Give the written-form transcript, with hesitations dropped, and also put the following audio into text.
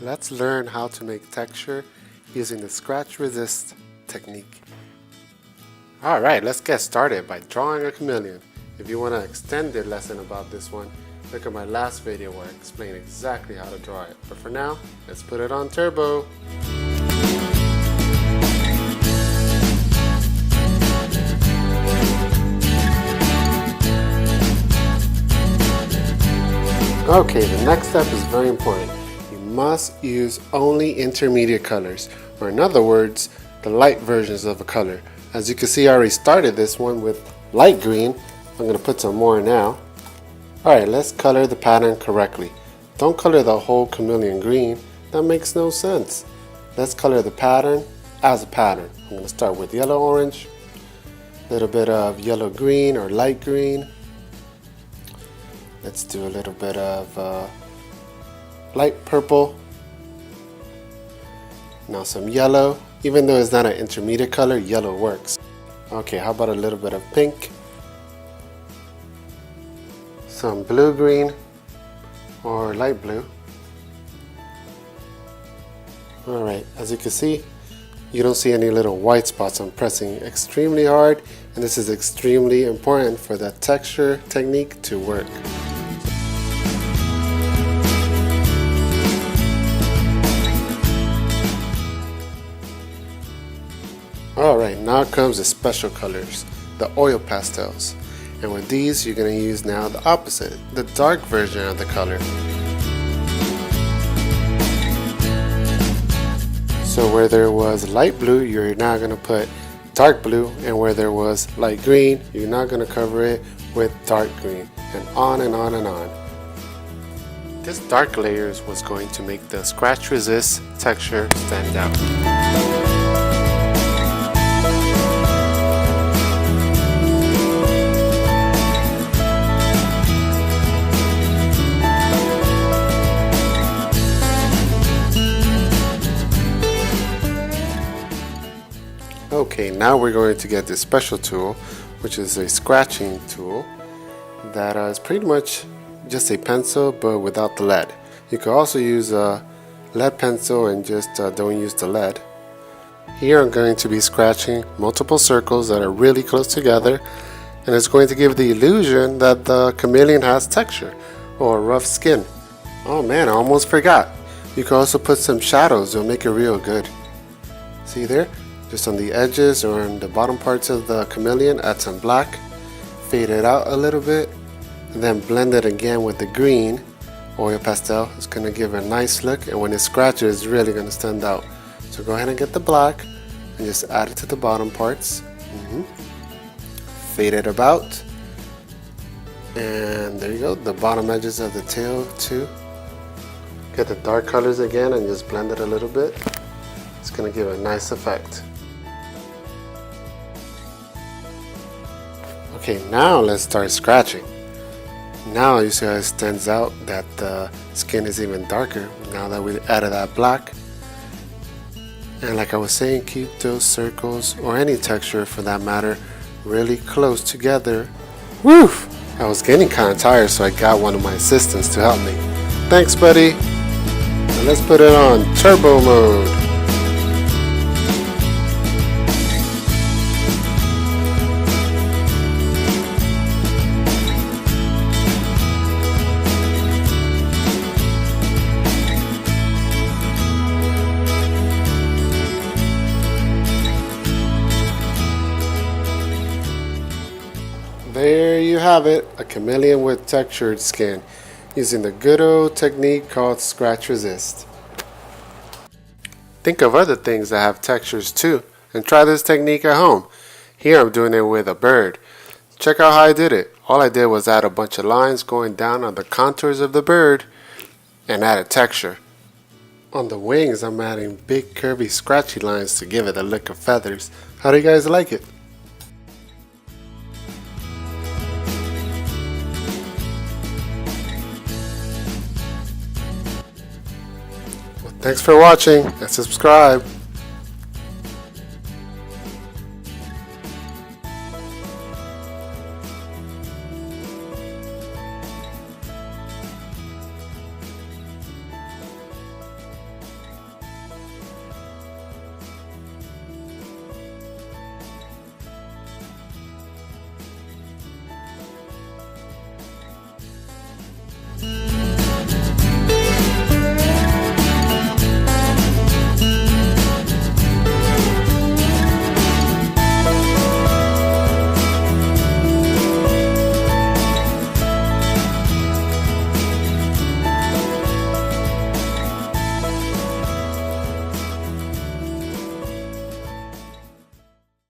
Let's learn how to make texture using the scratch resist technique. Alright, let's get started by drawing a chameleon. If you want an extended lesson about this one, look at my last video where I explain exactly how to draw it. But for now, let's put it on turbo. Okay, the next step is very important. You must use only intermediate colors, or in other words, the light versions of a color. As you can see, I already started this one with light green. I'm going to put some more now. Alright, let's color the pattern correctly. Don't color the whole chameleon green. That makes no sense. Let's color the pattern as a pattern. I'm going to start with yellow orange, a little bit of yellow green or light green. Let's do a little bit of light purple. Now some yellow. Even though it's not an intermediate color, yellow works. Okay, how about a little bit of pink? Some blue-green or light blue. Alright, as you can see, you don't see any little white spots. I'm pressing extremely hard, and this is extremely important for the texture technique to work. Alright, now comes the special colors, the oil pastels. And with these, you're going to use now the opposite, the dark version of the color. So where there was light blue, you're now going to put dark blue, and where there was light green, you're now going to cover it with dark green, and on and on and on. This dark layers was going to make the scratch resist texture stand out. Okay, now we're going to get this special tool, which is a scratching tool that is pretty much just a pencil but without the lead. You can also use a lead pencil and just don't use the lead. Here I'm going to be scratching multiple circles that are really close together, and it's going to give the illusion that the chameleon has texture or rough skin. Oh man, I almost forgot. You can also put some shadows to make it real good. See there? Just on the edges or on the bottom parts of the chameleon, add some black, fade it out a little bit, and then blend it again with the green oil pastel. It's going to give a nice look, and when it scratches, it's really going to stand out. So go ahead and get the black and just add it to the bottom parts. Fade it about, and there you go, the bottom edges of the tail too. Get the dark colors again and just blend it a little bit. It's going to give a nice effect. Okay, now let's start scratching. Now you see how it stands out that the skin is even darker now that we added that black. And like I was saying, keep those circles or any texture for that matter really close together. Woo! I was getting kind of tired, so I got one of my assistants to help me. Thanks, buddy. And let's put it on turbo mode. There you have it, a chameleon with textured skin, using the good old technique called scratch resist. Think of other things that have textures too, and try this technique at home. Here I'm doing it with a bird. Check out how I did it. All I did was add a bunch of lines going down on the contours of the bird and add a texture. On the wings, I'm adding big curvy scratchy lines to give it a look of feathers. How do you guys like it? Thanks for watching and subscribe.